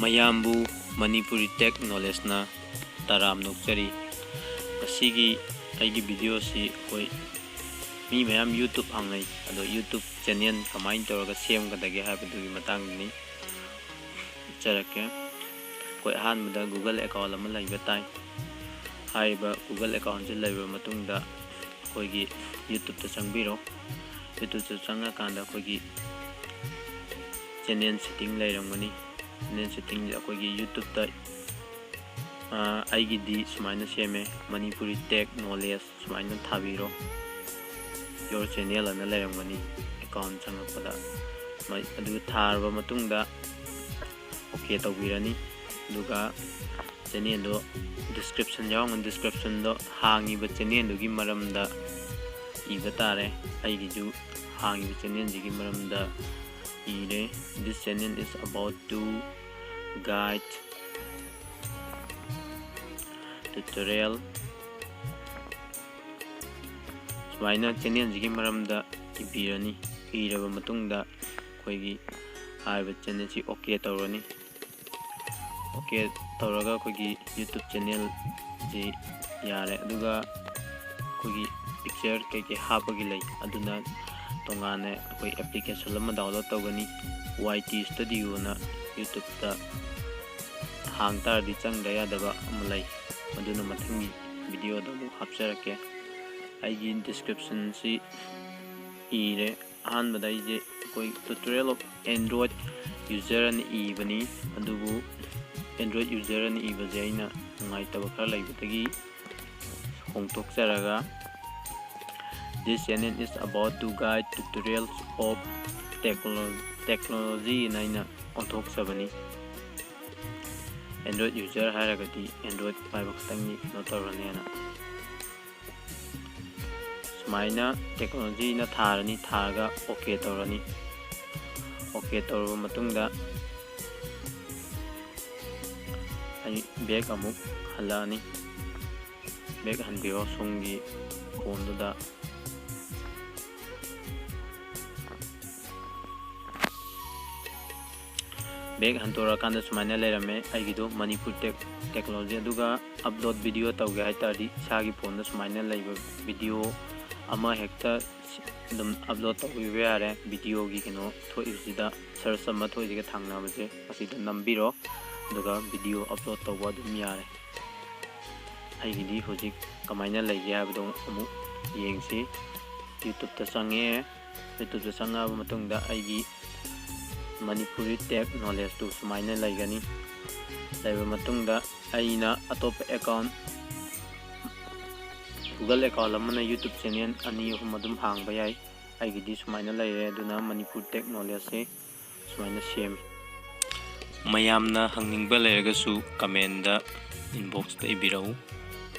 ꯃꯌꯥꯝꯕꯨ ꯃꯅꯤꯄꯨꯔꯤ ꯇꯦꯛ ꯅꯣꯂꯦꯖꯅ ꯇꯔꯥꯝ ꯅꯣꯛꯆꯔꯤ꯫ ꯉꯁꯤꯒꯤ ꯑꯩꯒꯤ ꯚꯤꯗꯤꯑꯣꯁꯤ ꯑꯩꯈꯣꯏ ꯃꯤ ꯃꯌꯥꯝ ꯌꯨꯇꯨꯕ ꯍꯥꯡꯅꯩ, ꯑꯗꯣ ꯌꯨꯇꯨꯕ ꯆꯦꯅꯦꯜ ꯀꯃꯥꯏꯅ ꯇꯧꯔꯒ ꯁꯦꯝꯒꯗꯒꯦ ꯍꯥꯏꯕꯗꯨꯒꯤ ꯃꯇꯥꯡꯗꯅꯤ ꯎꯠꯆꯔꯛꯀꯦ꯫ ꯑꯩꯈꯣꯏ ꯑꯍꯥꯟꯕꯗ ꯒꯨꯒꯜ ꯑꯦꯀꯥꯎꯟ ꯑꯃ ꯂꯩꯕ ꯇꯥꯏ꯫ ꯍꯥꯏꯔꯤꯕ ꯒꯨꯒꯜ ꯑꯦꯀꯥꯎꯟꯁꯤ ꯂꯩꯔꯕ ꯃꯇꯨꯡꯗ ꯑꯩꯈꯣꯏꯒꯤ ꯌꯨꯇꯨꯕꯇ ꯆꯪꯕꯤꯔꯣ꯫ ꯌꯨꯇꯨꯕꯇ ꯆꯪꯉꯀꯥꯟꯗ ꯑꯩꯈꯣꯏꯒꯤ ꯆꯦꯅꯦꯜ ꯁꯦꯠꯇꯤꯡ ꯂꯩꯔꯝꯒꯅꯤ꯫ ꯆꯦꯅꯦꯜ ꯁꯦꯠꯇꯤꯡꯁꯦ ꯑꯩꯈꯣꯏꯒꯤ ꯌꯨꯇꯨꯕꯇ ꯑꯩꯒꯤꯗꯤ ꯁꯨꯃꯥꯏꯅ ꯁꯦꯝꯃꯦ, ꯃꯅꯤꯄꯨꯔꯤ ꯇꯦꯛ ꯅꯣꯂꯦꯖ ꯁꯨꯃꯥꯏꯅ ꯊꯥꯕꯤꯔꯣ꯫ ꯌꯣꯔ ꯆꯦꯅꯦꯜ ꯑꯅ ꯂꯩꯔꯝꯒꯅꯤ ꯑꯦꯀꯥꯎꯟ ꯆꯪꯉꯛꯄꯗ꯫ ꯑꯗꯨ ꯊꯥꯔꯕ ꯃꯇꯨꯡꯗ ꯑꯣꯀꯦ ꯇꯧꯕꯤꯔꯅꯤ꯫ ꯑꯗꯨꯒ ꯆꯦꯅꯦꯜꯗꯣ ꯗꯤꯁꯀ꯭ꯔꯤꯞꯁꯟ ꯌꯥꯎꯔꯝꯒꯅꯤ, ꯗꯤꯁꯀ꯭ꯔꯤꯞꯁꯟꯗꯣ ꯍꯥꯡꯉꯤꯕ ꯆꯦꯅꯦꯜꯗꯨꯒꯤ ꯃꯔꯝꯗ ꯏꯕ ꯇꯥꯔꯦ꯫ ꯑꯩꯒꯤꯁꯨ ꯍꯥꯡꯉꯤꯕ ꯆꯦꯅꯦꯜꯁꯤꯒꯤ ꯃꯔꯝꯗ ꯏꯔꯦ꯫ This channel is about to guide tutorial. ꯁꯨꯃꯥꯏꯅ ꯆꯦꯅꯦꯜꯁꯤꯒꯤ ꯃꯔꯝꯗ ꯏꯕꯤꯔꯅꯤ꯫ ꯏꯔꯕ ꯃꯇꯨꯡꯗ ꯑꯩꯈꯣꯏꯒꯤ ꯍꯥꯏꯔꯤꯕ ꯆꯦꯅꯦꯜꯁꯤ ꯑꯣꯀꯦ ꯇꯧꯔꯅꯤ꯫ ꯑꯣꯀꯦ ꯇꯧꯔꯒ ꯑꯩꯈꯣꯏꯒꯤ ꯌꯨꯇꯨꯕ ꯆꯦꯅꯦꯜꯁꯤ ꯌꯥꯔꯦ꯫ ꯑꯗꯨꯒ ꯑꯩꯈꯣꯏꯒꯤ ꯄꯤꯛꯆꯔ ꯀꯩꯀꯩ ꯍꯥꯞꯄꯒꯤ ꯂꯩ, ꯑꯗꯨꯅ ꯇꯣꯉꯥꯟꯅ ꯑꯩꯈꯣꯏ ꯑꯦꯄ꯭ꯂꯤꯀꯦꯁꯟ ꯑꯃ ꯗꯥꯎꯟꯂꯣꯗ ꯇꯧꯒꯅꯤ꯫ YT Studio ꯌꯨꯇꯨꯕꯇ ꯍꯥꯡ ꯇꯥꯔꯗꯤ ꯆꯪꯗ ꯌꯥꯗꯕ ꯑꯃ ꯂꯩ, ꯃꯗꯨꯅ ꯃꯊꯪꯒꯤ ꯚꯤꯗꯤꯑꯣꯗ ꯑꯃꯨꯛ ꯍꯥꯞꯆꯔꯛꯀꯦ꯫ ꯑꯩꯒꯤ ꯗꯤꯁꯀ꯭ꯔꯤꯞꯁꯟꯁꯤ ꯏꯔꯦ꯫ ꯑꯍꯥꯟꯕꯗ ꯑꯩꯁꯦ ꯑꯩꯈꯣꯏ ꯇꯨꯇꯣꯔꯤꯌꯦꯜ ꯑꯣꯐ ꯑꯦꯟꯗ꯭ꯔꯣꯏꯗ ꯌꯨꯖꯔ ꯑꯅ ꯏꯕꯅꯤ, ꯑꯗꯨꯕꯨ ꯑꯦꯟꯗ꯭ꯔꯣꯏꯗ ꯌꯨꯖꯔ ꯑꯅ ꯏꯕꯁꯦ ꯑꯩꯅ ꯅꯨꯡꯉꯥꯏꯇꯕ ꯈꯔ ꯂꯩꯕꯗꯒꯤ ꯍꯣꯡꯗꯣꯛꯆꯔꯒ This channel is about to guide tutorials of technology ꯑꯅ ꯑꯩꯅ ꯑꯣꯟꯊꯣꯛꯆꯕꯅꯤ꯫ ꯑꯦꯟꯗ꯭ꯔꯣꯏꯗ ꯌꯨꯖꯔ ꯍꯥꯏꯔꯒꯗꯤ ꯑꯦꯟꯗ꯭ꯔꯣꯏꯗ ꯄꯥꯏꯕ ꯈꯛꯇꯪꯒꯤ ꯀꯩꯅꯣ ꯇꯧꯔꯅꯦꯅ ꯁꯨꯃꯥꯏꯅ ꯇꯦꯛꯅꯣꯂꯣꯖꯤꯅ ꯊꯥꯔꯅꯤ꯫ ꯊꯥꯔꯒ ꯑꯣꯀꯦ ꯇꯧꯔꯅꯤ꯫ ꯑꯣꯀꯦ ꯇꯧꯔꯕ ꯃꯇꯨꯡꯗ ꯑꯩ ꯕꯦꯛ ꯑꯃꯨꯛ ꯍꯜꯂꯛꯑꯅꯤ꯫ ꯕꯦꯛ ꯍꯟꯕꯤꯔꯣ ꯁꯣꯝꯒꯤ ꯐꯣꯟꯗꯨꯗ꯫ ꯕꯦꯛ ꯍꯟꯇꯣꯔꯛꯑꯀꯥꯟꯗ ꯁꯨꯃꯥꯏꯅ ꯂꯩꯔꯝꯃꯦ ꯑꯩꯒꯤꯗꯣ ꯃꯅꯤꯄꯨꯔ ꯇꯦꯛꯅꯣꯂꯣꯖꯤ꯫ ꯑꯗꯨꯒ ꯑꯞꯂꯣꯗ ꯚꯤꯗꯤꯑꯣ ꯇꯧꯒꯦ ꯍꯥꯏꯇꯥꯔꯗꯤ ꯏꯁꯥꯒꯤ ꯐꯣꯟꯗ ꯁꯨꯃꯥꯏꯅ ꯂꯩꯕ ꯚꯤꯗꯤꯑꯣ ꯑꯃ ꯍꯦꯛꯇ ꯑꯗꯨꯝ ꯑꯞꯂꯣꯗ ꯇꯧꯕꯤꯕ ꯌꯥꯔꯦ꯫ ꯚꯤꯗꯤꯑꯣꯒꯤ ꯀꯩꯅꯣ ꯊꯣꯛꯏꯕꯁꯤꯗ ꯁꯔꯁ ꯑꯃ ꯊꯣꯛꯏꯁꯤꯒ ꯊꯪꯅꯕꯁꯦ ꯑꯁꯤꯗ ꯅꯝꯕꯤꯔꯣ, ꯑꯗꯨꯒ ꯚꯤꯗꯤꯑꯣ ꯑꯞꯂꯣꯗ ꯇꯧꯕ ꯑꯗꯨꯝ ꯌꯥꯔꯦ꯫ ꯑꯩꯒꯤꯗꯤ ꯍꯧꯖꯤꯛ ꯀꯃꯥꯏꯅ ꯂꯩꯒꯦ ꯍꯥꯏꯕꯗꯣ ꯑꯃꯨꯛ ꯌꯦꯡꯁꯤ꯫ ꯌꯨꯇꯨꯕꯇ ꯆꯪꯉꯦ꯫ ꯌꯨꯇꯨꯕꯇ ꯆꯪꯉꯛꯑꯕ ꯃꯇꯨꯡꯗ ꯑꯩꯒꯤ ꯃꯅꯤꯄꯨꯔꯤ ꯇꯦꯛ ꯅꯣꯂꯦꯖꯇꯨ ꯁꯨꯃꯥꯏꯅ ꯂꯩꯒꯅꯤ꯫ ꯂꯩꯕ ꯃꯇꯨꯡꯗ ꯑꯩꯅ ꯑꯇꯣꯞꯄ ꯑꯦꯀꯥꯎꯟ, ꯒꯨꯒꯜ ꯑꯦꯀꯥꯎꯟ ꯑꯃꯅ ꯌꯨꯇꯨꯕ ꯆꯦꯅꯦꯜ 2-3 ꯑꯗꯨꯝ ꯍꯥꯡꯕ ꯌꯥꯏ꯫ ꯑꯩꯒꯤꯗꯤ ꯁꯨꯃꯥꯏꯅ ꯂꯩꯔꯦ꯫ ꯑꯗꯨꯅ ꯃꯅꯤꯄꯨꯔ ꯇꯦꯛ ꯅꯣꯂꯦꯖꯁꯦ ꯁꯨꯃꯥꯏꯅ ꯁꯦꯝꯃꯤ꯫ ꯃꯌꯥꯝꯅ ꯍꯪꯅꯤꯡꯕ ꯂꯩꯔꯒꯁꯨ ꯀꯃꯦꯟꯗ ꯏꯟꯕꯣꯛꯁꯇ ꯏꯕꯤꯔꯛꯎ꯫